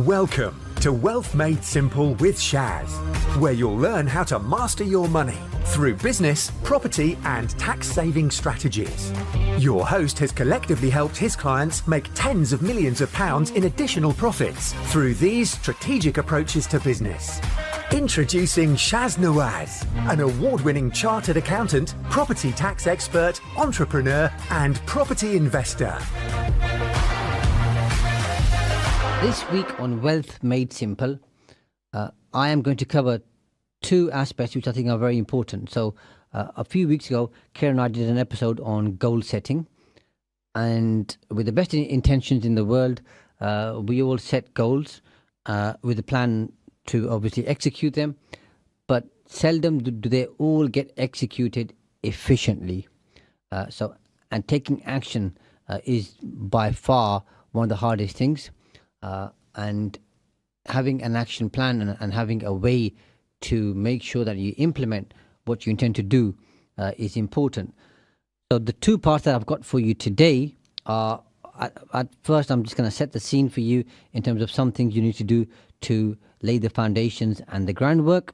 Welcome to Wealth Made Simple with Shaz, where you'll learn how to master your money through business, property, and tax-saving strategies. Your host has collectively helped his clients make tens of millions of pounds in additional profits through these strategic approaches to business. Introducing Shaz Nawaz, an award-winning chartered accountant, property tax expert, entrepreneur, and property investor. This week on Wealth Made Simple, I am going to cover two aspects which I think are very important. So a few weeks ago, Karen and I did an episode on goal setting. And with the best intentions in the world, we all set goals with a plan to obviously execute them. But seldom do they all get executed efficiently. And taking action is by far one of the hardest things. And having an action plan and having a way to make sure that you implement what you intend to do is important. So the two parts that I've got for you today are, at first I'm just going to set the scene for you in terms of some things you need to do to lay the foundations and the groundwork.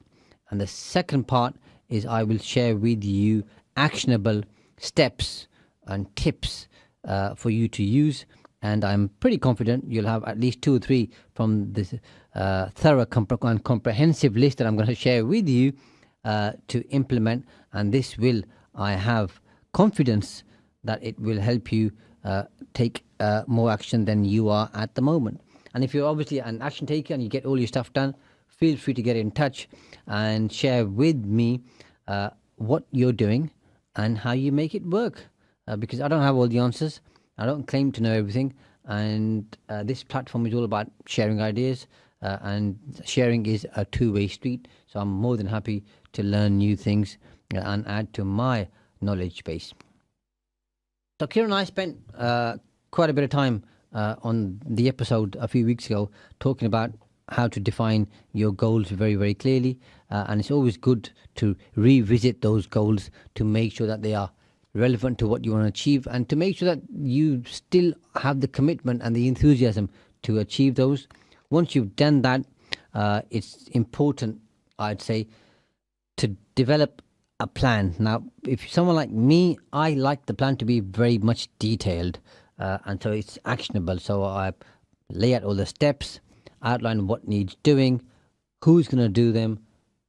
And the second part is I will share with you actionable steps and tips for you to use. And I'm pretty confident you'll have at least 2 or 3 from this thorough and comprehensive list that I'm going to share with you to implement. And this will, I have confidence that it will help you take more action than you are at the moment. And if you're obviously an action taker and you get all your stuff done, feel free to get in touch and share with me what you're doing and how you make it work. Because I don't have all the answers. I don't claim to know everything, and this platform is all about sharing ideas, and sharing is a two-way street. So I'm more than happy to learn new things and add to my knowledge base. So Kieran and I spent quite a bit of time on the episode a few weeks ago talking about how to define your goals very, very clearly, and it's always good to revisit those goals to make sure that they are relevant to what you want to achieve, and to make sure that you still have the commitment and the enthusiasm to achieve those. Once you've done that, it's important, I'd say, to develop a plan. Now, if someone like me, I like the plan to be very much detailed, and so it's actionable. So I lay out all the steps, outline what needs doing, who's going to do them,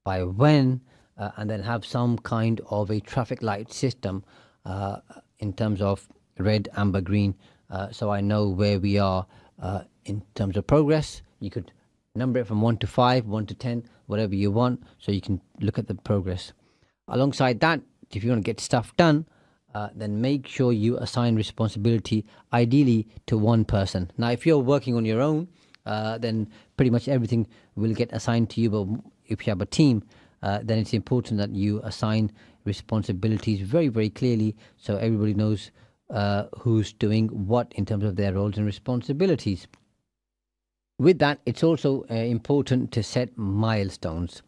by when, and then have some kind of a traffic light system in terms of red, amber, green, so I know where we are in terms of progress. You could number it from 1 to 5, 1 to 10, whatever you want, so you can look at the progress. Alongside that, if you want to get stuff done, then make sure you assign responsibility, ideally to one person. Now, if you're working on your own, then pretty much everything will get assigned to you. But if you have a team, then it's important that you assign responsibilities very, very clearly, so everybody knows who's doing what in terms of their roles and responsibilities. With that, it's also important to set milestones,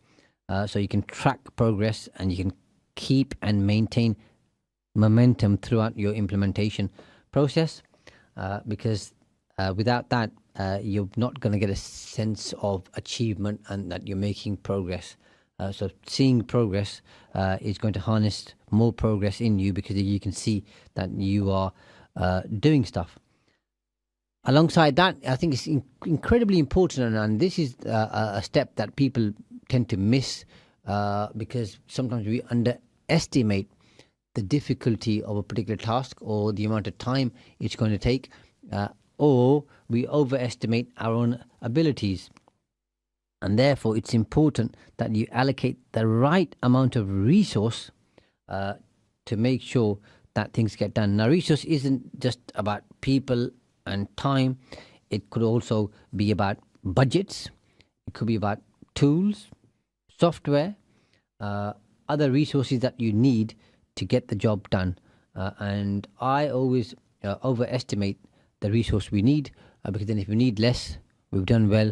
so you can track progress and you can keep and maintain momentum throughout your implementation process, because without that, you're not going to get a sense of achievement and that you're making progress. So seeing progress is going to harness more progress in you, because you can see that you are doing stuff. Alongside that, I think it's incredibly important, and this is a step that people tend to miss because sometimes we underestimate the difficulty of a particular task or the amount of time it's going to take, or we overestimate our own abilities. And therefore, it's important that you allocate the right amount of resource to make sure that things get done. Now, resource isn't just about people and time. It could also be about budgets. It could be about tools, software, other resources that you need to get the job done. And I always overestimate the resource we need, because then if we need less, we've done well,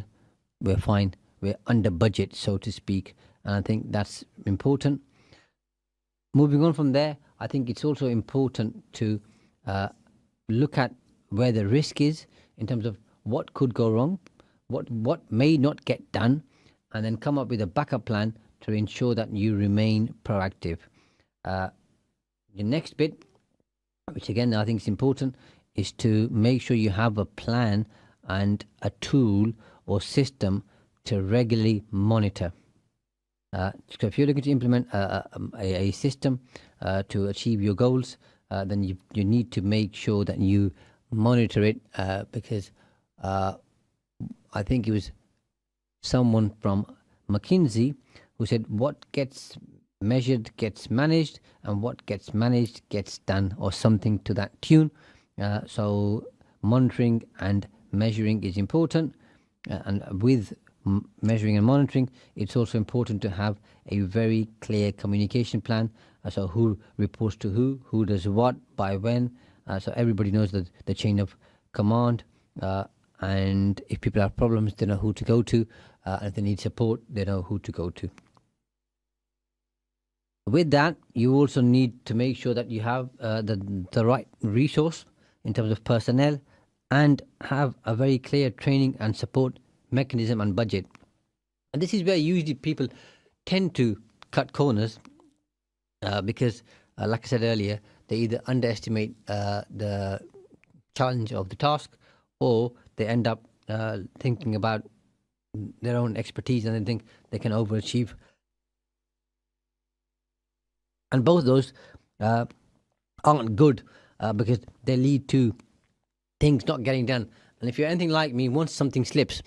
we're fine. We're under budget, so to speak. And I think that's important. Moving on from there, I think it's also important to look at where the risk is in terms of what could go wrong, what may not get done, and then come up with a backup plan to ensure that you remain proactive. The next bit, which again I think is important, is to make sure you have a plan and a tool or system to regularly monitor. So if you're looking to implement a system to achieve your goals, then you need to make sure that you monitor it, because I think it was someone from McKinsey who said what gets measured gets managed, and what gets managed gets done, or something to that tune. So monitoring and measuring is important, and with measuring and monitoring, it's also important to have a very clear communication plan. So who reports to who does what, by when, so everybody knows the chain of command, and if people have problems, they know who to go to, and if they need support, they know who to go to. With that, you also need to make sure that you have the right resource in terms of personnel, and have a very clear training and support mechanism and budget. And this is where usually people tend to cut corners, because, like I said earlier, they either underestimate the challenge of the task, or they end up thinking about their own expertise and they think they can overachieve. And both those aren't good, because they lead to things not getting done. And if you're anything like me, once something slips,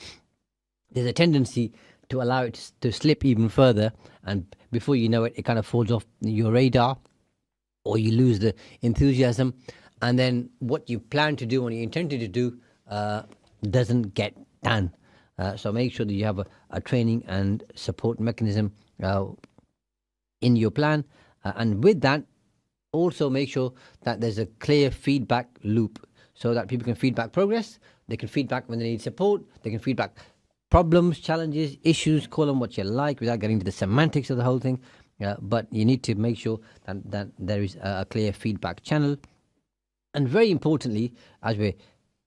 there's a tendency to allow it to slip even further, and before you know it, it kind of falls off your radar, or you lose the enthusiasm, and then what you plan to do and you intended to do doesn't get done. So make sure that you have a training and support mechanism in your plan, and with that, also make sure that there's a clear feedback loop, so that people can feedback progress, they can feedback when they need support, they can feedback problems, challenges, issues, call them what you like without getting into the semantics of the whole thing. But you need to make sure that there is a clear feedback channel. And very importantly, as we're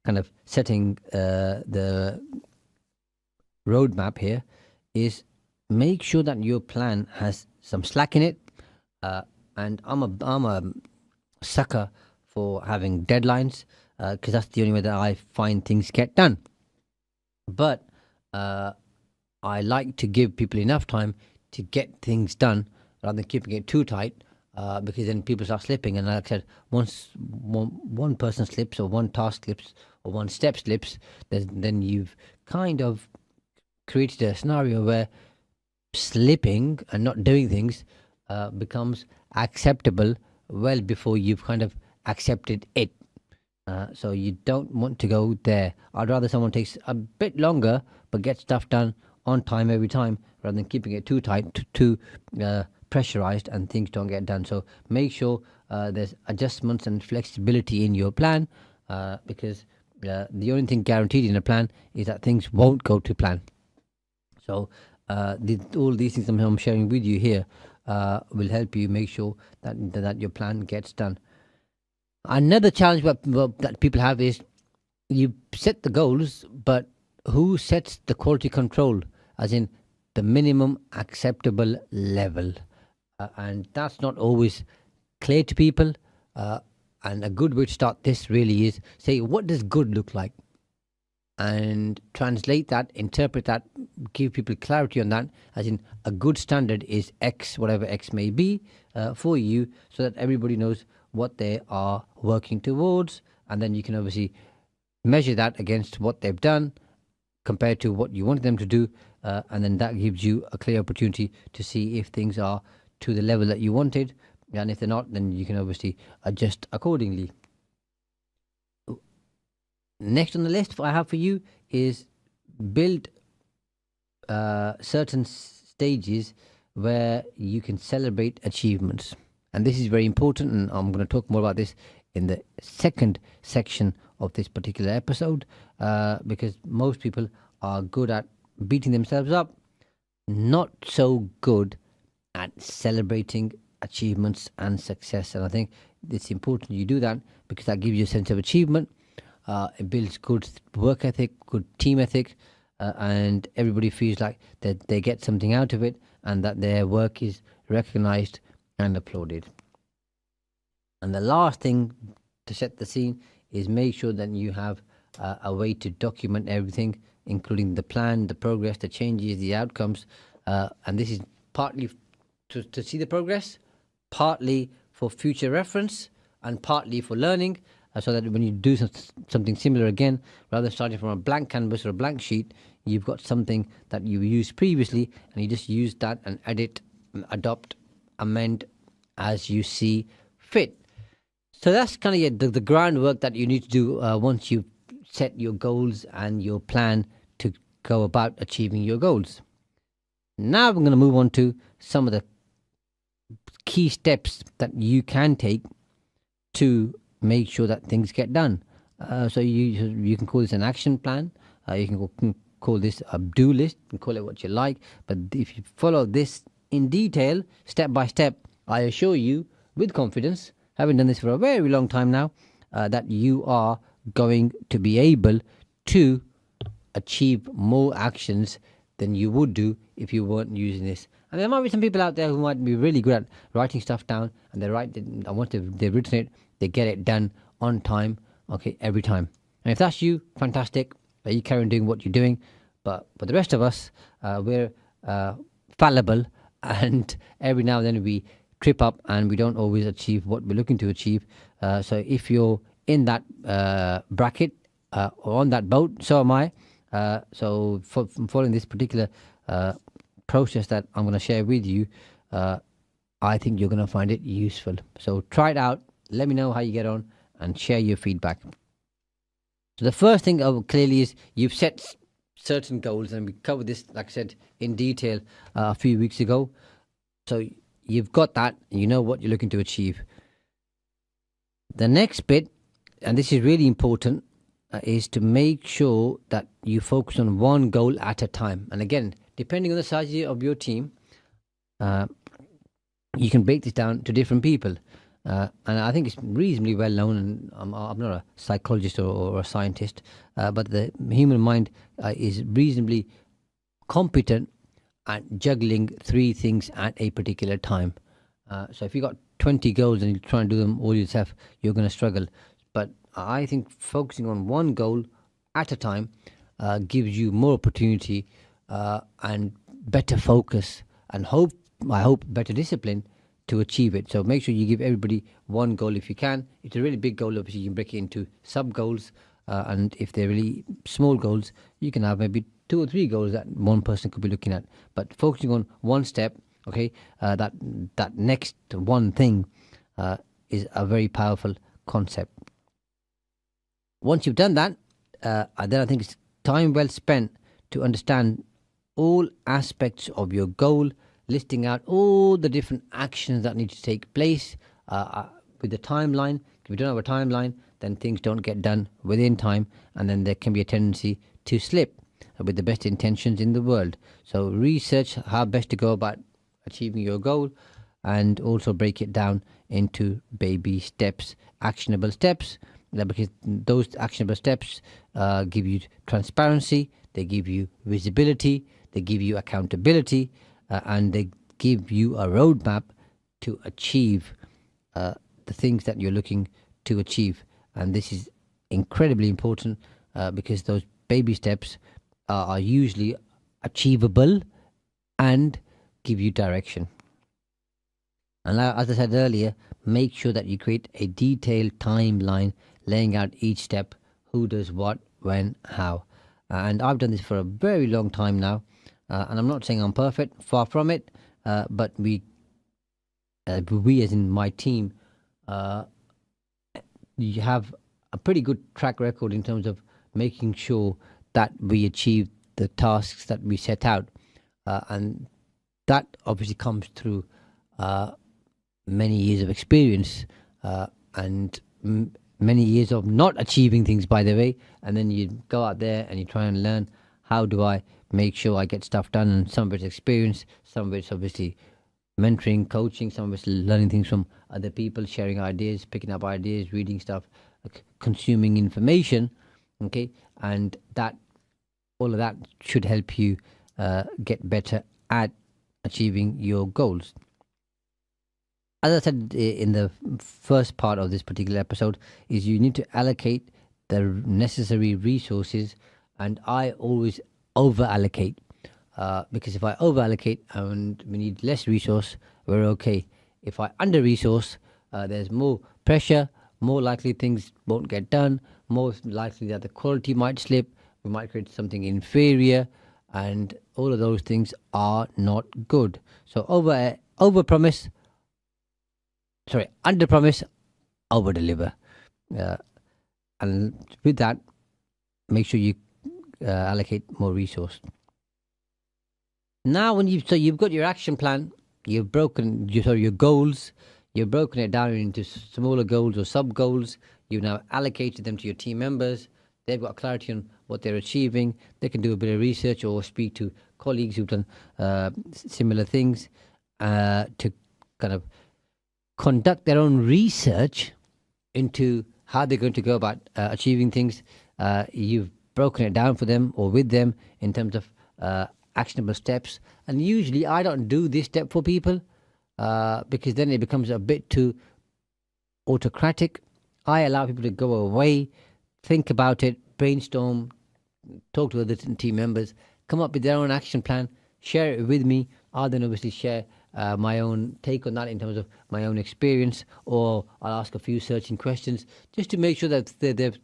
kind of setting the roadmap here, is make sure that your plan has some slack in it. And I'm a sucker for having deadlines, because that's the only way that I find things get done. But I like to give people enough time to get things done, rather than keeping it too tight, because then people start slipping. And like I said, once one person slips, or one task slips, or one step slips, then you've kind of created a scenario where slipping and not doing things becomes acceptable well before you've kind of accepted it. So you don't want to go there. I'd rather someone takes a bit longer but gets stuff done on time every time, rather than keeping it too tight, too pressurized, and things don't get done. So make sure there's adjustments and flexibility in your plan, because the only thing guaranteed in a plan is that things won't go to plan. So all these things I'm sharing with you here will help you make sure that your plan gets done. Another challenge that people have is, you set the goals, but who sets the quality control, as in the minimum acceptable level? And that's not always clear to people. And a good way to start this really is say, what does good look like? And translate that, interpret that, give people clarity on that, as in a good standard is X, whatever X may be, for you, so that everybody knows what they are working towards. And then you can obviously measure that against what they've done compared to what you wanted them to do, and then that gives you a clear opportunity to see if things are to the level that you wanted, and if they're not, then you can obviously adjust accordingly. Next on the list I have for you is build certain stages where you can celebrate achievements. And this is very important, and I'm going to talk more about this in the second section of this particular episode, because most people are good at beating themselves up, not so good at celebrating achievements and success. And I think it's important you do that, because that gives you a sense of achievement. It builds good work ethic, good team ethic, and everybody feels like that they get something out of it and that their work is recognized and applauded. And the last thing to set the scene is make sure that you have a way to document everything, including the plan, the progress, the changes, the outcomes. And this is partly to see the progress, partly for future reference, and partly for learning, so that when you do something similar again, rather than starting from a blank canvas or a blank sheet, you've got something that you used previously, and you just use that and edit, adopt, amend as you see fit. So that's kind of the groundwork that you need to do once you've set your goals and your plan to go about achieving your goals. Now we're going to move on to some of the key steps that you can take to make sure that things get done. So you can call this an action plan. You can call this a do list. You can call it what you like. But if you follow this in detail, step by step, I assure you with confidence, having done this for a very long time now, that you are going to be able to achieve more actions than you would do if you weren't using this. And there might be some people out there who might be really good at writing stuff down, and they write it, and once they've written it, they get it done on time, okay, every time. And if that's you, fantastic. You carry on doing what you're doing. But for the rest of us, we're fallible, and every now and then we trip up and we don't always achieve what we're looking to achieve. So if you're in that bracket or on that boat, so am I. So following this particular process that I'm going to share with you, I think you're going to find it useful. So try it out. Let me know how you get on and share your feedback. So the first thing clearly is you've set certain goals, and we covered this, like I said, in detail a few weeks ago. So you've got that, and you know what you're looking to achieve. The next bit, and this is really important, is to make sure that you focus on one goal at a time. And again, depending on the size of your team, you can break this down to different people. And I think it's reasonably well known, and I'm not a psychologist or a scientist, but the human mind is reasonably competent at juggling 3 things at a particular time. So if you've got 20 goals and you try and do them all yourself, you're going to struggle. But I think focusing on one goal at a time gives you more opportunity and better focus, and I hope better discipline to achieve it. So make sure you give everybody one goal if you can. If it's a really big goal, obviously you can break it into sub goals, and if they're really small goals, you can have maybe 2 or 3 goals that one person could be looking at. But focusing on one step, okay, that next one thing is a very powerful concept. Once you've done that, then I think it's time well spent to understand all aspects of your goal, listing out all the different actions that need to take place with the timeline. If you don't have a timeline, then things don't get done within time, and then there can be a tendency to slip with the best intentions in the world. So research how best to go about achieving your goal, and also break it down into baby steps, actionable steps, because those actionable steps give you transparency, they give you visibility, they give you accountability, and they give you a roadmap to achieve the things that you're looking to achieve. And this is incredibly important because those baby steps are usually achievable and give you direction. And as I said earlier, make sure that you create a detailed timeline laying out each step, who does what, when, how. And I've done this for a very long time now. And I'm not saying I'm perfect, far from it, but we as in my team, you have a pretty good track record in terms of making sure that we achieve the tasks that we set out. And that obviously comes through many years of experience and many years of not achieving things, by the way. And then you go out there and you try and learn, how do I make sure I get stuff done? And some of it's experience, some of it's obviously mentoring, coaching, some of it's learning things from other people, sharing ideas, picking up ideas, reading stuff, consuming information, okay? And that all of that should help you get better at achieving your goals. As I said in the first part of this particular episode, is you need to allocate the necessary resources, and I always over allocate, because if I over allocate and we need less resource, we're okay. If I under resource, there's more pressure, more likely things won't get done, more likely that the quality might slip, we might create something inferior, and all of those things are not good. So under promise, over deliver, and with that, make sure you allocate more resource. Now, you've got your action plan, your goals, you've broken it down into smaller goals or sub goals. You've now allocated them to your team members. They've got clarity on what they're achieving. They can do a bit of research or speak to colleagues who've done similar things to kind of conduct their own research into how they're going to go about achieving things. You've broken it down for them or with them in terms of actionable steps. And usually I don't do this step for people because then it becomes a bit too autocratic. I allow people to go away, think about it, brainstorm, talk to other team members, come up with their own action plan, share it with me. I'll then obviously share my own take on that in terms of my own experience, or I'll ask a few searching questions just to make sure that they've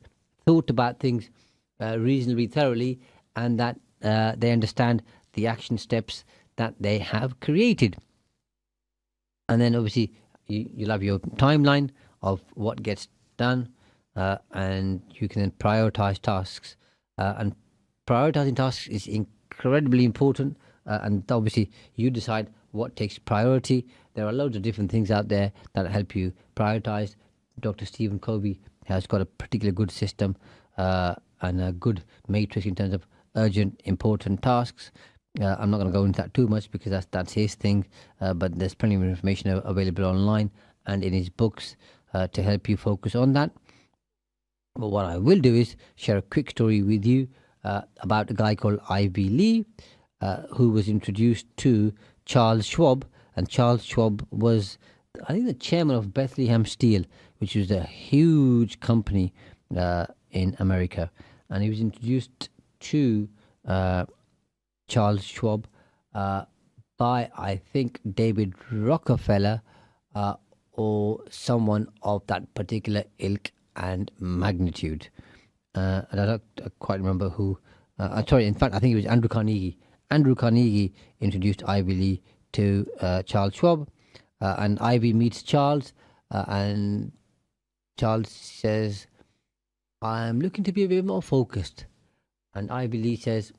thought about things reasonably thoroughly, and that they understand the action steps that they have created. And then obviously you'll have your timeline of what gets done, and you can then prioritize tasks. And prioritizing tasks is incredibly important, and obviously you decide what takes priority. There are loads of different things out there that help you prioritize. Dr. Stephen Covey has got a particular good system and a good matrix in terms of urgent, important tasks. I'm not going to go into that too much because that's his thing, but there's plenty of information available online and in his books to help you focus on that. But what I will do is share a quick story with you about a guy called Ivy Lee, who was introduced to Charles Schwab, and Charles Schwab was, I think, the chairman of Bethlehem Steel, which was a huge company in America. And he was introduced to Charles Schwab by, I think, David Rockefeller or someone of that particular ilk and magnitude. And I don't quite remember who. In fact, I think it was Andrew Carnegie. Andrew Carnegie introduced Ivy Lee to Charles Schwab, and Ivy meets Charles, and Charles says, I'm looking to be a bit more focused. And Ivy Lee says,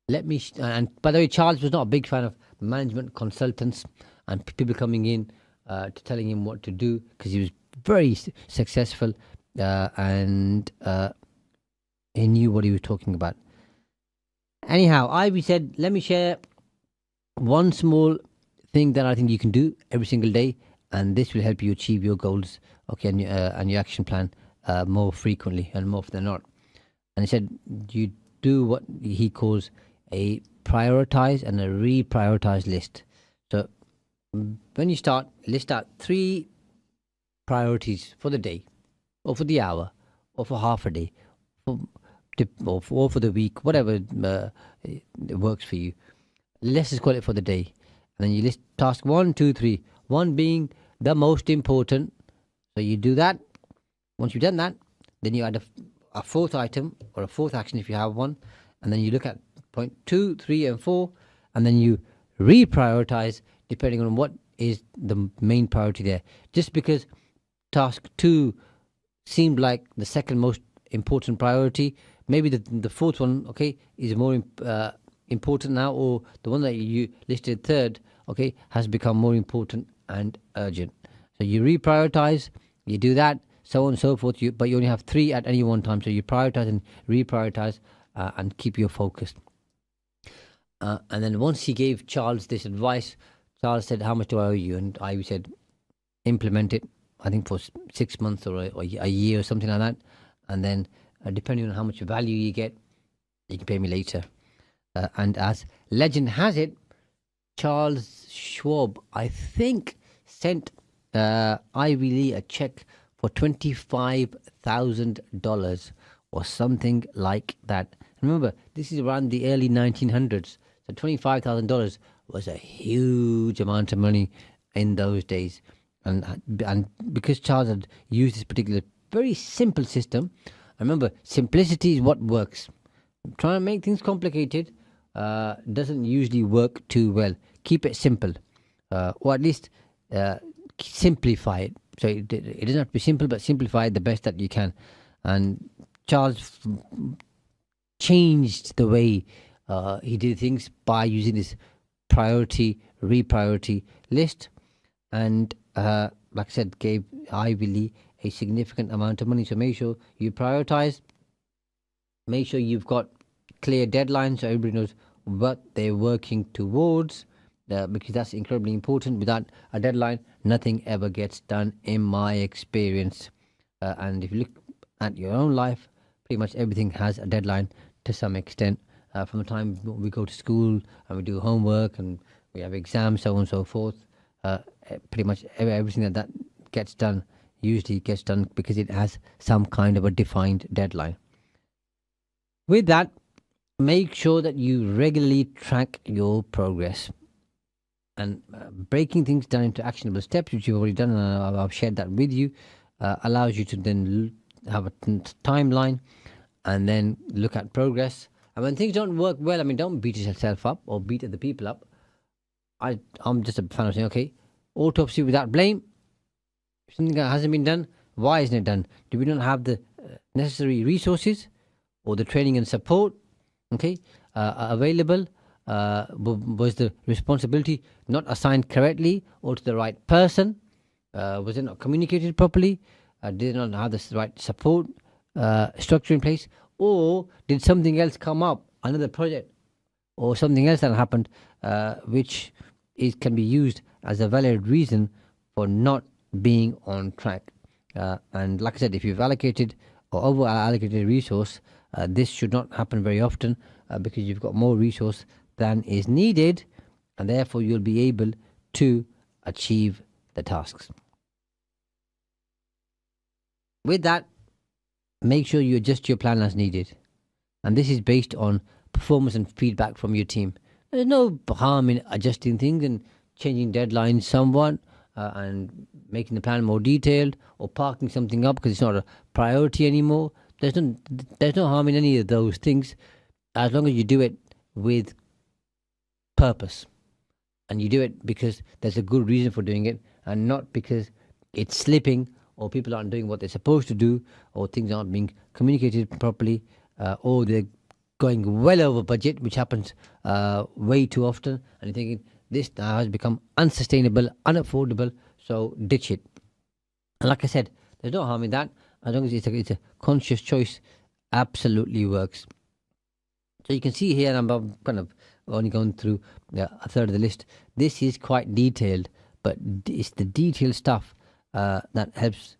and by the way, Charles was not a big fan of management consultants and people coming in to telling him what to do, because he was very successful and he knew what he was talking about. Anyhow, Ivy said, let me share one small thing that I think you can do every single day, and this will help you achieve your goals, okay, and your action plan more frequently and more often than not. And he said, you do what he calls a prioritize and a reprioritize list. So when you start, list out 3 priorities for the day, or for the hour, or for half a day, or for the week, whatever works for you. Let's just call it for the day. And then you list task 1, 2, 3. 1 being the most important. So you do that. Once you've done that, then you add a 4th item or a 4th action if you have one. And then you look at point 2, 3, and 4. And then you reprioritize depending on what is the main priority there. Just because task 2 seemed like the second most important priority, maybe the 4th one, okay, is more important now, or the one that you listed 3rd, okay, has become more important and urgent. So you reprioritize, you do that, so on and so forth. But you only have 3 at any one time, so you prioritize and reprioritize and keep your focus. And then once he gave Charles this advice, Charles said, how much do I owe you? And I said, implement it, I think for 6 months or a year or something like that. And then depending on how much value you get, You can pay me later. And as legend has it, Charles Schwab, I think, sent Ivy Lee a check for $25,000 or something like that. Remember, this is around the early 1900s. So $25,000 was a huge amount of money in those days. And because Charles had used this particular very simple system, remember, simplicity is what works. Trying to make things complicated doesn't usually work too well. Keep it simple, or at least simplify it. So it doesn't have to be simple, but simplify it the best that you can. And Charles changed the way he did things by using this priority, repriority list. And like I said, gave Ivy Lee a significant amount of money. So make sure you prioritize. Make sure you've got clear deadlines so everybody knows what they're working towards, because that's incredibly important. Without a deadline, nothing ever gets done, in my experience. And if you look at your own life, pretty much everything has a deadline to some extent. From the time we go to school and we do homework and we have exams, so on and so forth, pretty much everything that gets done usually gets done because it has some kind of a defined deadline. With that, make sure that you regularly track your progress. And breaking things down into actionable steps, which you've already done, and I've shared that with you, allows you to then have a timeline and then look at progress. And when things don't work well, I mean, don't beat yourself up or beat other people up. I'm just a fan of saying, okay, autopsy without blame. If something that hasn't been done, why isn't it done? Do we not have the necessary resources or the training and support, okay, available? Was the responsibility not assigned correctly or to the right person? Was it not communicated properly? Did it not have the right support structure in place? Or did something else come up, another project or something else that happened, which can be used as a valid reason for not being on track? And like I said, if you've allocated or over allocated resource, this should not happen very often, because you've got more resource than is needed, and therefore you'll be able to achieve the tasks. With that, make sure you adjust your plan as needed, and this is based on performance and feedback from your team. There's no harm in adjusting things and changing deadlines somewhat, and making the plan more detailed, or parking something up because it's not a priority anymore. There's no harm in any of those things, as long as you do it with purpose, and you do it because there's a good reason for doing it, and not because it's slipping or people aren't doing what they're supposed to do, or things aren't being communicated properly, or they're going well over budget, which happens way too often, and you're thinking this now has become unsustainable, unaffordable, so ditch it. And like I said, there's no harm in that, as long as it's a conscious choice. Absolutely works. So you can see here, and I'm kind of only going through a third of the list. This is quite detailed, but it's the detailed stuff that helps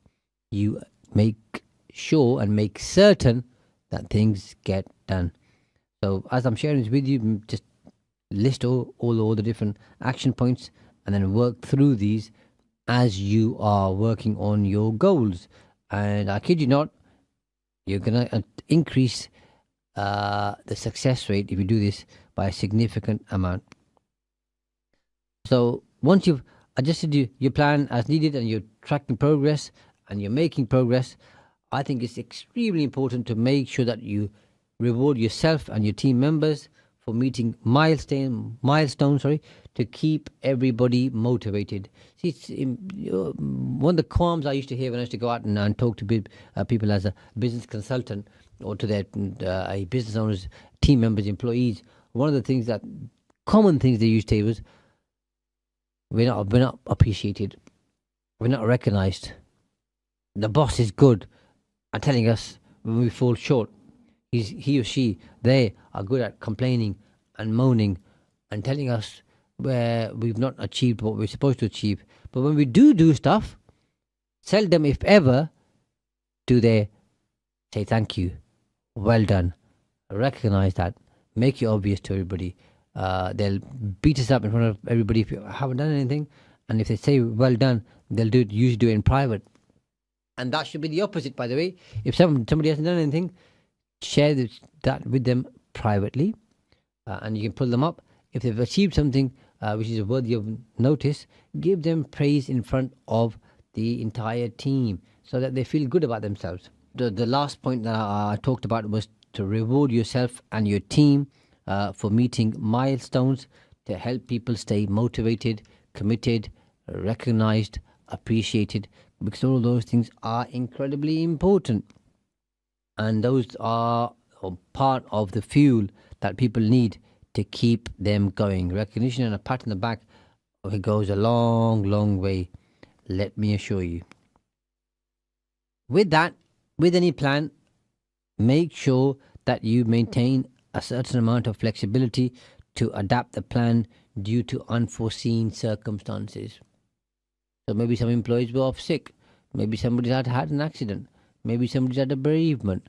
you make sure and make certain that things get done. So as I'm sharing this with you, just list all the different action points and then work through these as you are working on your goals. And I kid you not, you're going to increase the success rate if you do this by a significant amount. So once you've adjusted your plan as needed and you're tracking progress and you're making progress, I think it's extremely important to make sure that you reward yourself and your team members for meeting milestones, to keep everybody motivated. See, it's, one of the qualms I used to hear when I used to go out and talk to people as a business consultant, or to their a business owners, team members, employees. One of the common things they used to say was, we're not appreciated, we're not recognized. The boss is good at telling us when we fall short. He or she, they are good at complaining and moaning and telling us where we've not achieved what we're supposed to achieve. But when we do stuff, seldom, if ever, do they say thank you, well done, recognize that, make it obvious to everybody. They'll beat us up in front of everybody if you haven't done anything, and if they say well done, they'll usually do it in private. And that should be the opposite, by the way. If somebody hasn't done anything, share that with them privately, and you can pull them up. If they've achieved something which is worthy of notice, give them praise in front of the entire team so that they feel good about themselves. The last point that I talked about was to reward yourself and your team for meeting milestones to help people stay motivated, committed, recognized, appreciated, because all those things are incredibly important. And those are part of the fuel that people need to keep them going. Recognition and a pat on the back, it goes a long, long way, let me assure you. With that, with any plan, make sure that you maintain a certain amount of flexibility to adapt the plan due to unforeseen circumstances. So maybe some employees were off sick, maybe somebody had an accident, maybe somebody's had a bereavement,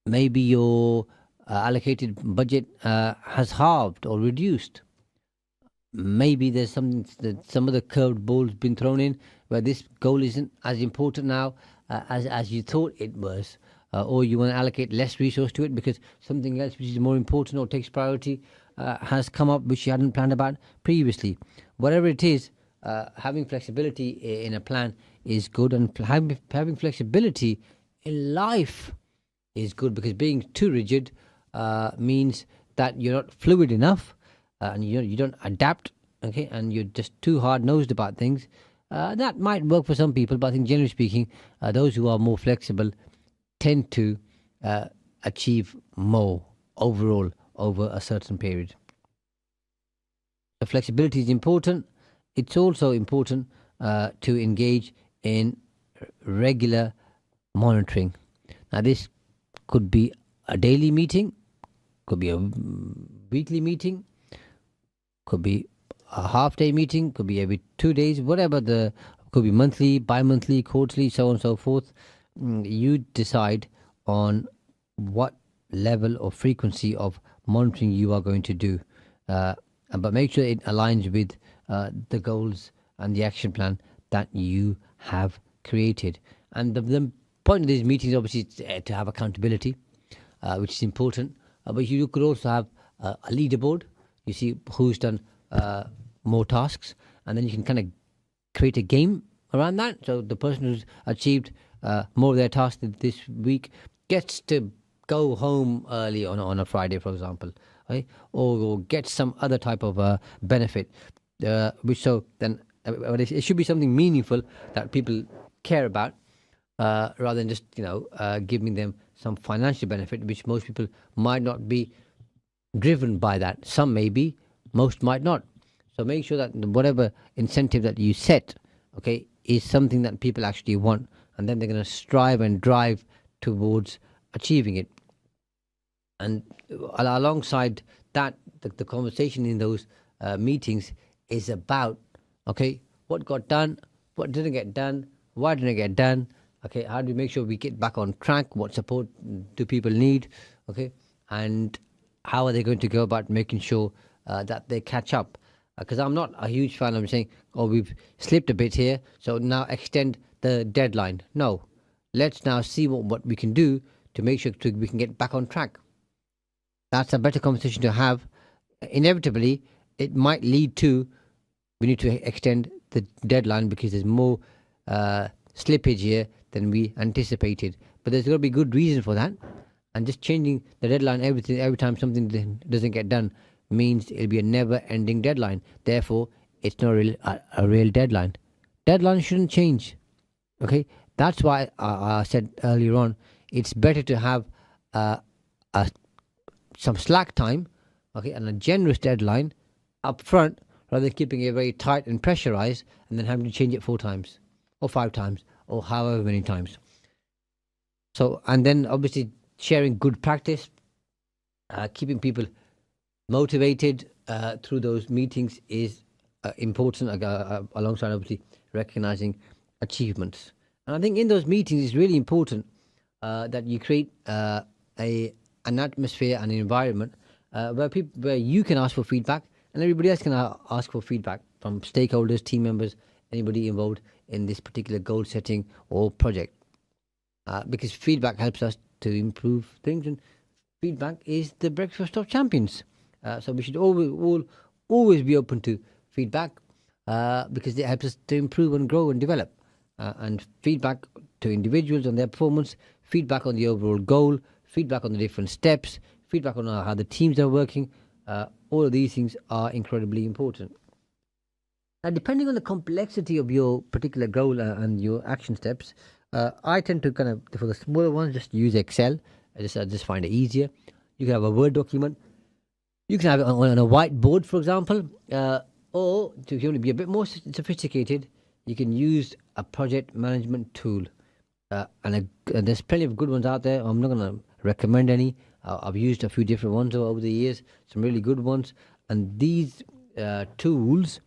maybe your allocated budget has halved or reduced. Maybe there's some of the curved balls been thrown in where this goal isn't as important now as you thought it was, or you want to allocate less resource to it because something else which is more important or takes priority has come up which you hadn't planned about previously. Whatever it is, having flexibility in a plan is good, and having flexibility in life is good, because being too rigid means that you're not fluid enough, and you don't adapt, okay, and you're just too hard-nosed about things. That might work for some people, but I think generally speaking, those who are more flexible tend to achieve more overall over a certain period. So flexibility is important. It's also important to engage in regular monitoring. Now, this could be a daily meeting, could be a weekly meeting, could be a half-day meeting, could be every 2 days, could be monthly, bi-monthly, quarterly, so on and so forth. You decide on what level or frequency of monitoring you are going to do, but make sure it aligns with the goals and the action plan that you have created. And the point of these meetings obviously is to have accountability, which is important, but you could also have a leaderboard. You see who's done more tasks, and then you can kind of create a game around that. So the person who's achieved more of their tasks this week gets to go home early on a Friday, for example, right? Or get some other type of benefit, which so then it should be something meaningful that people care about, rather than just giving them some financial benefit, which most people might not be driven by that. Some may be, most might not. So make sure that whatever incentive that you set, okay, is something that people actually want, and then they're going to strive and drive towards achieving it. And alongside that, the conversation in those meetings is about, okay, what got done, what didn't get done, why didn't it get done, okay, how do we make sure we get back on track, what support do people need, okay, and how are they going to go about making sure that they catch up. Because I'm not a huge fan of saying, oh, we've slipped a bit here, so now extend the deadline. No, let's now see what we can do to make sure we can get back on track. That's a better conversation to have. Inevitably, it might lead to we need to extend the deadline because there's more slippage here than we anticipated. But there's got to be good reason for that. And just changing the deadline every time something doesn't get done means it'll be a never-ending deadline. Therefore, it's not a real deadline. Deadline shouldn't change. Okay, that's why I said earlier on, it's better to have some slack time, okay, and a generous deadline up front, rather than keeping it very tight and pressurized and then having to change it 4 times or 5 times or however many times. So, and then obviously sharing good practice, keeping people motivated through those meetings is important, alongside obviously recognizing achievements. And I think in those meetings it's really important that you create an an atmosphere and environment where you can ask for feedback and everybody else can ask for feedback from stakeholders, team members, anybody involved in this particular goal setting or project. Because feedback helps us to improve things, and feedback is the breakfast of champions. So we should always be open to feedback because it helps us to improve and grow and develop. And feedback to individuals on their performance, feedback on the overall goal, feedback on the different steps, feedback on how the teams are working. All of these things are incredibly important. Now, depending on the complexity of your particular goal and your action steps, I tend to kind of, for the smaller ones, just use Excel. I just find it easier. You can have a Word document. You can have it on a whiteboard, for example. Or to be a bit more sophisticated, you can use a project management tool. And there's plenty of good ones out there. I'm not going to recommend any. I've used a few different ones over the years, some really good ones. And these tools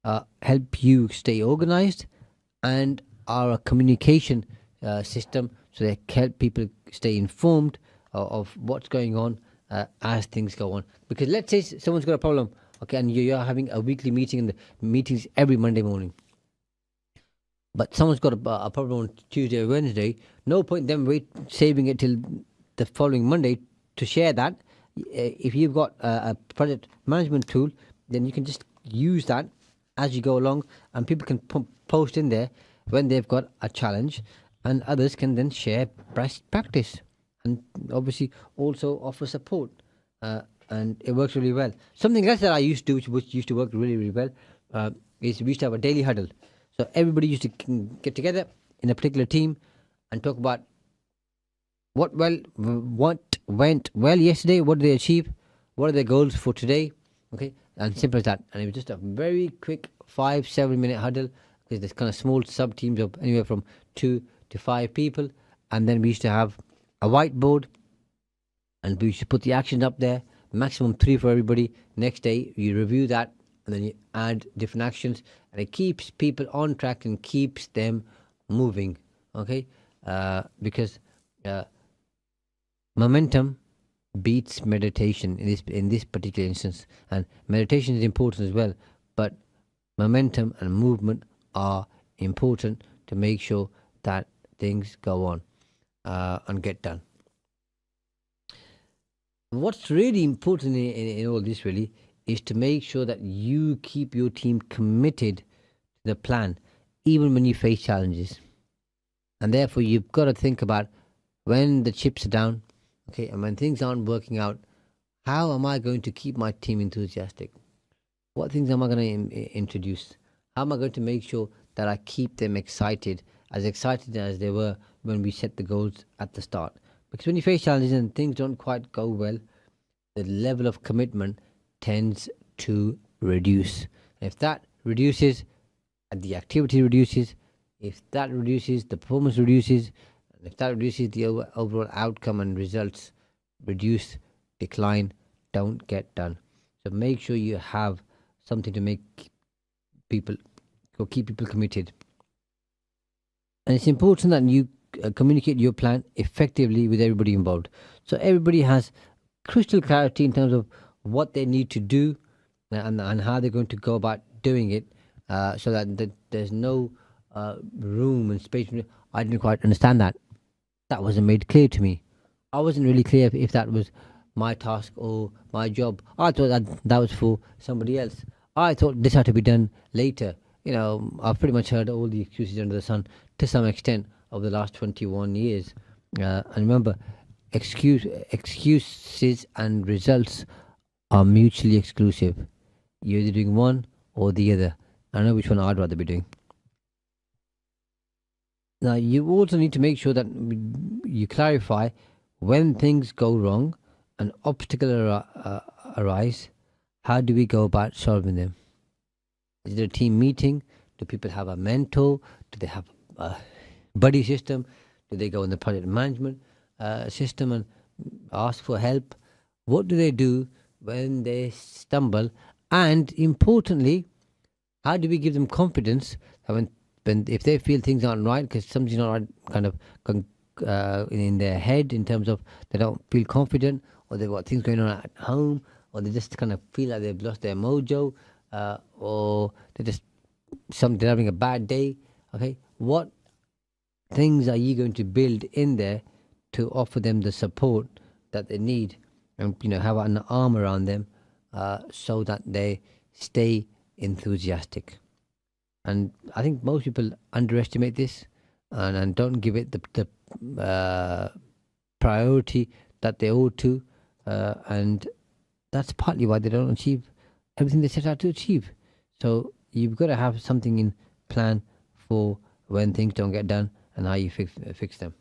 help you stay organized and are a communication system, so they help people stay informed of what's going on as things go on. Because let's say someone's got a problem, okay, and you're having a weekly meeting, and the meeting's every Monday morning. But someone's got a problem on Tuesday or Wednesday. No point them saving it till the following Monday to share that. If you've got a project management tool, then you can just use that as you go along, and people can post in there when they've got a challenge, and others can then share best practice and obviously also offer support. And it works really well. Something else that I used to do, which used to work really, really well, is we used to have a daily huddle. So everybody used to get together in a particular team and talk about what went well yesterday, what did they achieve, what are their goals for today, okay, and simple as that. And it was just a very quick 5-7 minute huddle, because there's kind of small sub teams of anywhere from 2 to 5 people, and then we used to have a whiteboard, and we used to put the actions up there, maximum 3 for everybody. Next day you review that, and then you add different actions, and it keeps people on track and keeps them moving, okay, because momentum beats meditation in this particular instance. And meditation is important as well, but momentum and movement are important to make sure that things go on and get done. What's really important in all this really is to make sure that you keep your team committed to the plan, even when you face challenges. And therefore, you've got to think about when the chips are down, okay, and when things aren't working out, how am I going to keep my team enthusiastic? What things am I going to introduce? How am I going to make sure that I keep them excited as they were when we set the goals at the start? Because when you face challenges and things don't quite go well, the level of commitment tends to reduce. If that reduces, and the activity reduces, if that reduces, the performance reduces, and if that reduces, the overall outcome and results reduce, decline, don't get done. So make sure you have something to make people or keep people committed. And it's important that you communicate your plan effectively with everybody involved. So everybody has crystal clarity in terms of what they need to do and how they're going to go about doing it, so that there's no room and space. I didn't quite understand that. That wasn't made clear to me. I wasn't really clear if that was my task or my job. I thought that was for somebody else. I thought this had to be done later. I've pretty much heard all the excuses under the sun to some extent over the last 21 years. And remember, excuses and results are mutually exclusive. You're either doing one or the other. I know which one I'd rather be doing. Now, you also need to make sure that you clarify when things go wrong and obstacles arise. How do we go about solving them? Is it a team meeting? Do people have a mentor? Do they have a buddy system? Do they go in the project management system and ask for help? What do they do when they stumble? And importantly, how do we give them confidence that when if they feel things aren't right, because something's not right, kind of in their head, in terms of they don't feel confident, or they've got things going on at home, or they just kind of feel like they've lost their mojo, or they're having a bad day. Okay, what things are you going to build in there to offer them the support that they need, and have an arm around them, so that they stay enthusiastic? And I think most people underestimate this, and don't give it the priority that they ought to, and that's partly why they don't achieve everything they set out to achieve. So you've got to have something in plan for when things don't get done and how you fix them.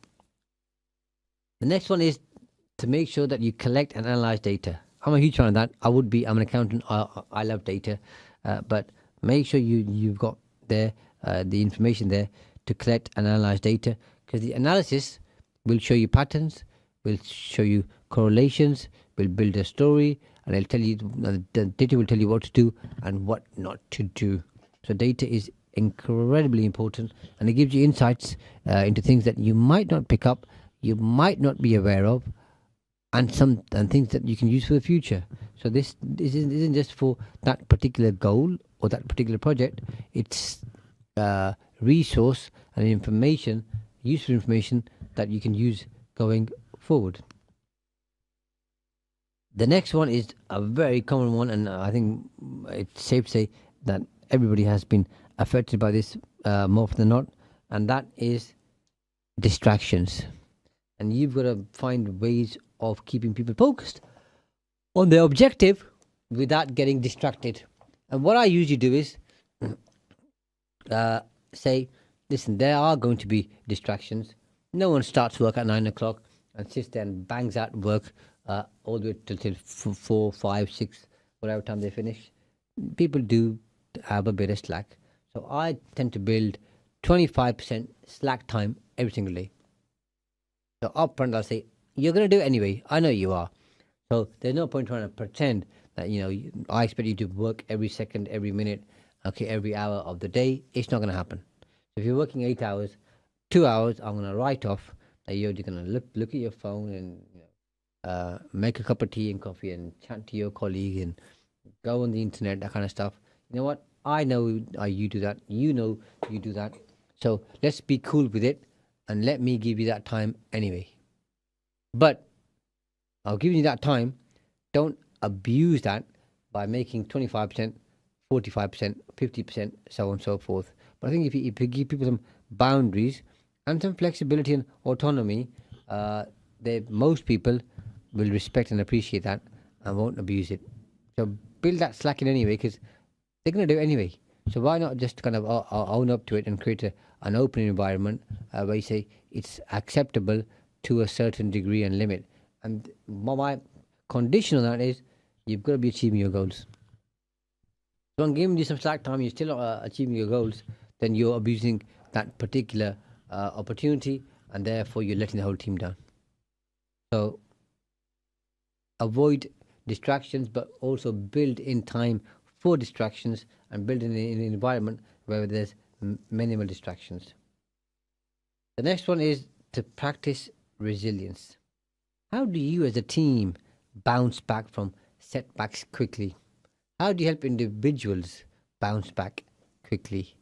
The next one is to make sure that you collect and analyze data. I'm a huge fan of that. I'm an accountant. I love data, but make sure you've got there the information there to collect and analyze data, because the analysis will show you patterns, will show you correlations, will build a story, and it'll tell you, the data will tell you what to do and what not to do. So data is incredibly important, and it gives you insights into things that you might not pick up, you might not be aware of, and things that you can use for the future. So this isn't just for that particular goal or that particular project. It's resource and information, useful information that you can use going forward. The next one is a very common one, and I think it's safe to say that everybody has been affected by this more often than not, and that is distractions. And you've got to find ways of keeping people focused on their objective without getting distracted. And what I usually do is say, listen, there are going to be distractions. No one starts work at 9 o'clock and sits there and bangs out work all the way till 4, 5, 6, whatever time they finish. People do have a bit of slack. So I tend to build 25% slack time every single day. So up front, I'll say, you're going to do it anyway. I know you are. So there's no point trying to pretend that, I expect you to work every second, every minute, okay, every hour of the day. It's not going to happen. So if you're working 8 hours, 2 hours, I'm going to write off that you're going to look at your phone and make a cup of tea and coffee and chat to your colleague and go on the internet, that kind of stuff. You know what? I know you do that. You know you do that. So let's be cool with it, and let me give you that time anyway. But I'll give you that time. Don't abuse that by making 25%, 45%, 50%, so on and so forth. But I think if you give people some boundaries and some flexibility and autonomy, most people will respect and appreciate that and won't abuse it. So build that slack in anyway, because they're going to do it anyway. So why not just kind of own up to it and create an open environment where you say it's acceptable to a certain degree and limit. And my condition on that is you've got to be achieving your goals. So I'm giving you some slack time, you're still not achieving your goals, then you're abusing that particular opportunity, and therefore you're letting the whole team down. So avoid distractions, but also build in time for distractions, and build in an environment where there's minimal distractions. The next one is to practice resilience. How do you as a team bounce back from setbacks quickly? How do you help individuals bounce back quickly?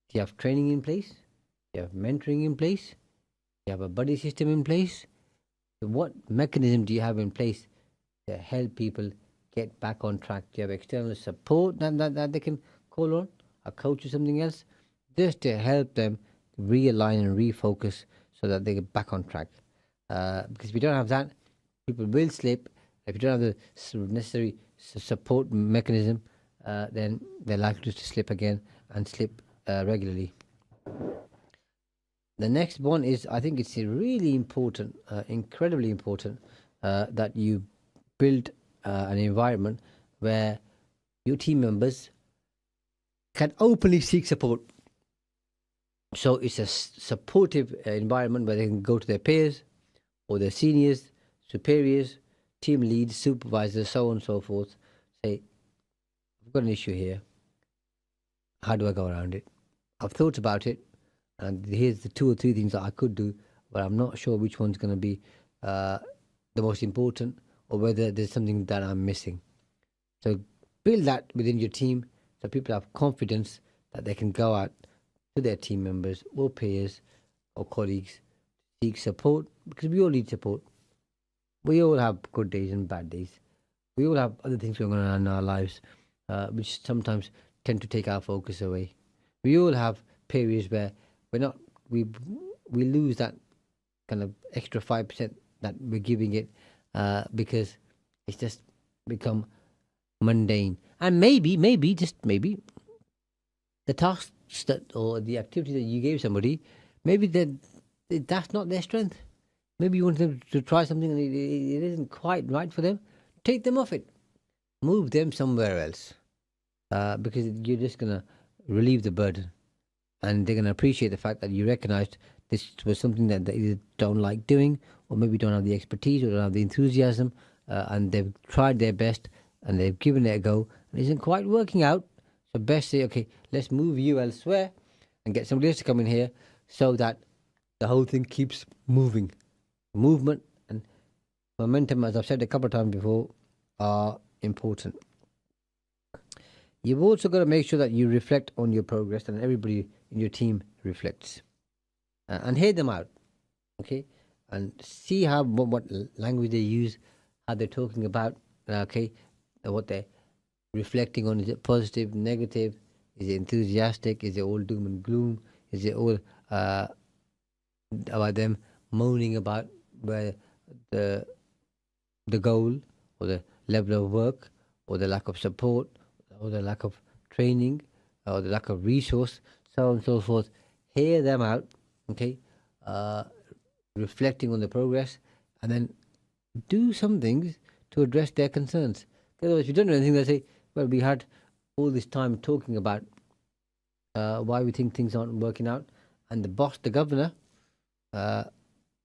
Do you have training in place? Do you have mentoring in place? Do you have a buddy system in place? What mechanism do you have in place to help people get back on track? Do you have external support that they can call on? A coach or something else? Just to help them realign and refocus so that they get back on track. Because if you don't have that, people will slip. If you don't have the necessary support mechanism, then they're likely to slip again and slip regularly. The next one is, I think it's really important, incredibly important, that you build an environment where your team members can openly seek support. So it's a supportive environment where they can go to their peers or their seniors, superiors, team leads, supervisors, so on and so forth. Say, I've got an issue here. How do I go around it? I've thought about it, and here's the 2 or 3 things that I could do. but I'm not sure which one's going to be the most important, or whether there's something that I'm missing. So build that within your team, so people have confidence that they can go out to their team members or peers or colleagues, seek support, because we all need support. We all have good days and bad days. We all have other things going on in our lives, which sometimes tend to take our focus away. We all have periods where we're not we we lose that kind of extra 5% that we're giving it, because it's just become mundane. And maybe just maybe the tasks that, or the activity that you gave somebody, maybe that's not their strength. Maybe you want them to try something and it isn't quite right for them. Take them off it. Move them somewhere else, because you're just going to relieve the burden. And they're going to appreciate the fact that you recognized this was something that they either don't like doing, or maybe don't have the expertise or don't have the enthusiasm, and they've tried their best and they've given it a go and it isn't quite working out. So best say, okay, let's move you elsewhere and get somebody else to come in here, so that the whole thing keeps moving. Movement and momentum, as I've said a couple of times before, are important. You've also got to make sure that you reflect on your progress, and everybody in your team reflects, and hear them out, okay, and see how what language they use, how they're talking about, okay, what they're reflecting on. Is it positive, negative? Is it enthusiastic? Is it all doom and gloom? Is it all about them moaning about where the goal, or the level of work, or the lack of support, or the lack of training, or the lack of resource, so on and so forth? Hear them out, okay, reflecting on the progress, and then do some things to address their concerns. Otherwise, if you don't do anything, they say, well, we had all this time talking about why we think things aren't working out, and the boss, the governor,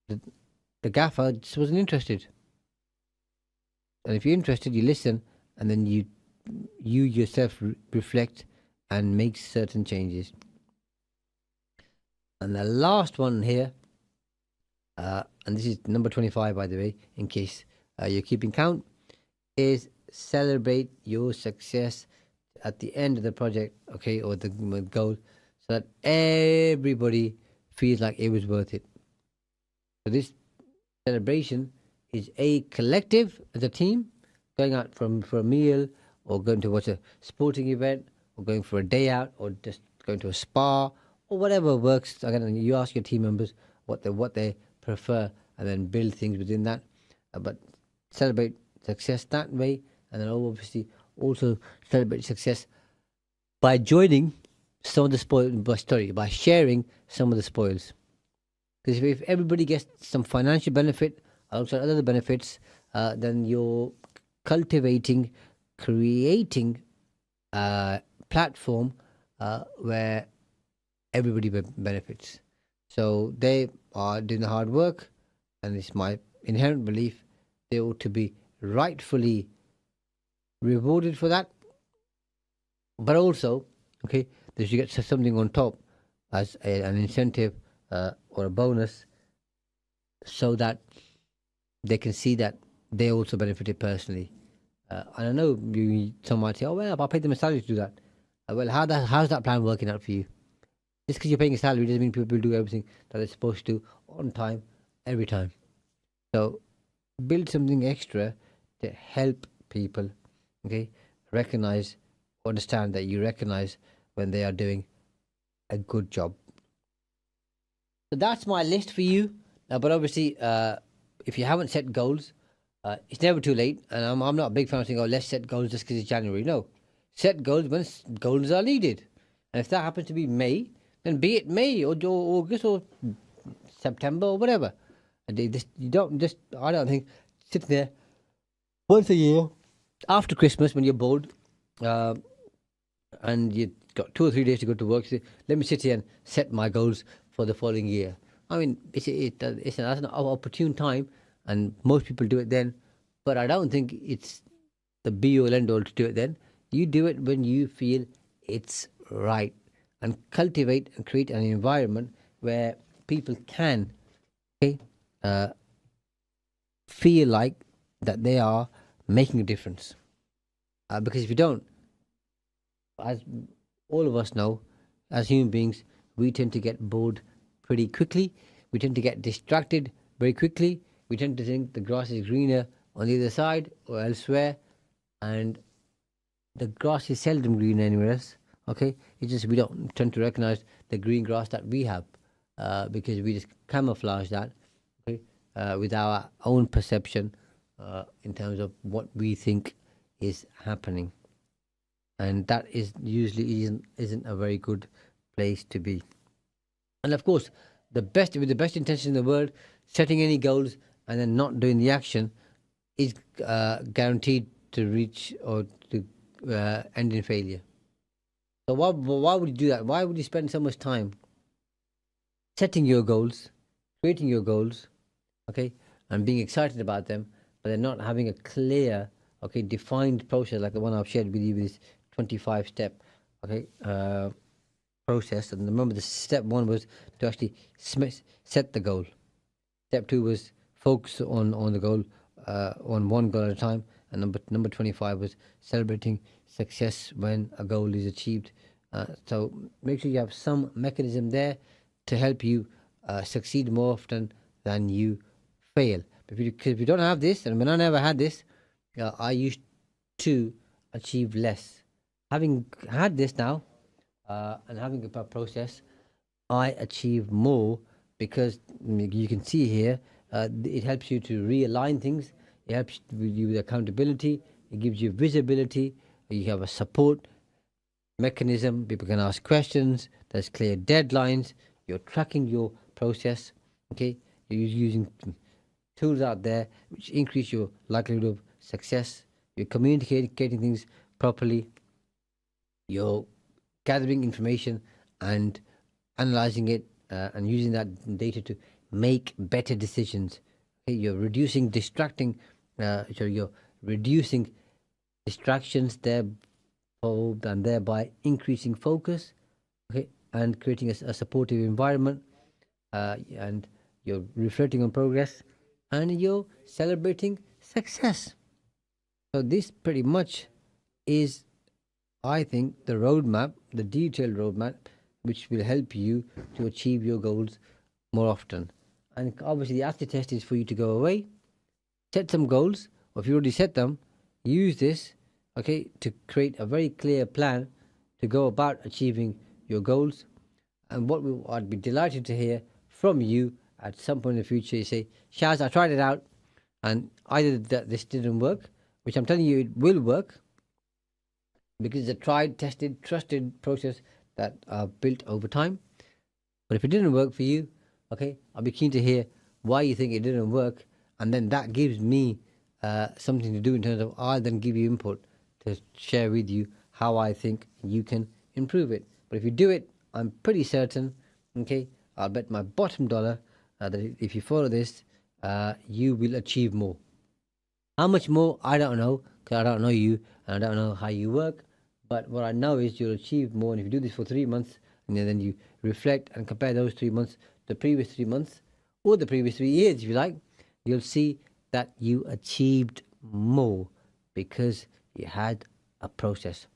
the gaffer just wasn't interested. And if you're interested, you listen, and then you yourself reflect and make certain changes. And the last one here, and this is number 25, by the way, in case you're keeping count, is celebrate your success at the end of the project, okay, or the goal, so that everybody feels like it was worth it. So this celebration is a collective, as a team, going out for a meal, or going to watch a sporting event, or going for a day out, or just going to a spa, or whatever works. Again, you ask your team members what they prefer, and then build things within that. But celebrate success that way, and then obviously also celebrate success by joining some of the spoil by sharing some of the spoils. Because if everybody gets some financial benefit alongside other benefits, then you're creating a platform where everybody benefits. So they are doing the hard work, and it's my inherent belief they ought to be rightfully rewarded for that. But also, okay, they should get something on top as an incentive or a bonus, so that they can see that they also benefited personally. And I know some might say, oh, well, I'll pay them a salary to do that. Well, how's that plan working out for you? Just because you're paying a salary doesn't mean people do everything that they're supposed to on time, every time. So build something extra to help people, okay, understand that you recognize when they are doing a good job. So that's my list for you. But obviously, if you haven't set goals, it's never too late. And I'm not a big fan of saying, oh, let's set goals just because it's January. No. Set goals when goals are needed. And if that happens to be May, then be it May or August or September or whatever. And I don't think, sitting there once a year after Christmas when you're bored, and you've got 2 or 3 days to go to work, say, let me sit here and set my goals for the following year. I mean, it's an opportune time, and most people do it then. But I don't think it's the be-all, end-all to do it then. You do it when you feel it's right, and cultivate and create an environment where people can okay, feel like that they are making a difference. Because if you don't, as all of us know, as human beings, we tend to get bored pretty quickly. We tend to get distracted very quickly. We tend to think the grass is greener on the other side or elsewhere, and the grass is seldom green anywhere else. Okay, it's just we don't tend to recognize the green grass that we have, because we just camouflage that, okay, with our own perception, in terms of what we think is happening, and that is usually isn't a very good place to be. And of course, with the best intention in the world, setting any goals and then not doing the action is guaranteed to reach or to end in failure. So why would you do that? Why would you spend so much time setting your goals, creating your goals, okay, and being excited about them, but then not having a clear, okay, defined process like the one I've shared with you, with this 25-step, okay, process. And remember, the step one was to actually set the goal. Step two was focus on the goal, on one goal at a time. And number 25 was celebrating success when a goal is achieved. So make sure you have some mechanism there to help you succeed more often than you fail. But if you don't have this, and when I never had this, I used to achieve less. Having had this now, and having a process, I achieve more, because you can see here, it helps you to realign things. It helps you with accountability. It gives you visibility. You have a support mechanism. People can ask questions. There's clear deadlines. You're tracking your process. Okay, you're using tools out there which increase your likelihood of success. You're communicating things properly. You're gathering information and analyzing it, and using that data to make better decisions. Okay, you're reducing you're reducing distractions there, and thereby increasing focus, okay, and creating a supportive environment, and you're reflecting on progress, and you're celebrating success. So this pretty much is, I think, the roadmap, the detailed roadmap, which will help you to achieve your goals more often. And obviously the acid test is for you to go away, set some goals, or if you already set them, use this, okay, to create a very clear plan to go about achieving your goals. And I'd be delighted to hear from you at some point in the future. You say, Shaz, I tried it out, and either this didn't work, which I'm telling you it will work, because it's a tried, tested, trusted process that are built over time. But if it didn't work for you, okay, I'll be keen to hear why you think it didn't work, and then that gives me something to do in terms of, I'll then give you input to share with you how I think you can improve it. But if you do it, I'm pretty certain, okay, I'll bet my bottom dollar that if you follow this, you will achieve more. How much more, I don't know, because I don't know you, and I don't know how you work. But what I know is you'll achieve more. And if you do this for 3 months, and then you reflect and compare those 3 months to the previous 3 months, or the previous 3 years, if you like, you'll see that you achieved more, because you had a process.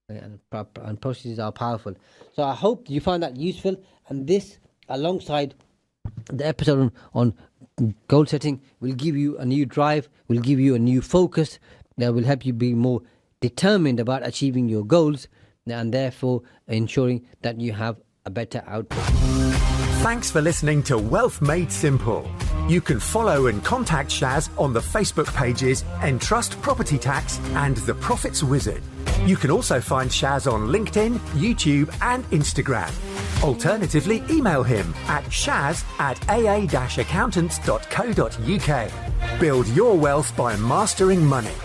And processes are powerful. So I hope you find that useful. And this, alongside the episode on goal setting, will give you a new drive, will give you a new focus, that will help you be more determined about achieving your goals, and therefore ensuring that you have a better output. Thanks for listening to Wealth Made Simple. You can follow and contact Shaz on the Facebook pages Entrust Property Tax and The Profits Wizard. You can also find Shaz on LinkedIn, YouTube and Instagram. Alternatively, email him at shaz@aa-accountants.co.uk. Build your wealth by mastering money.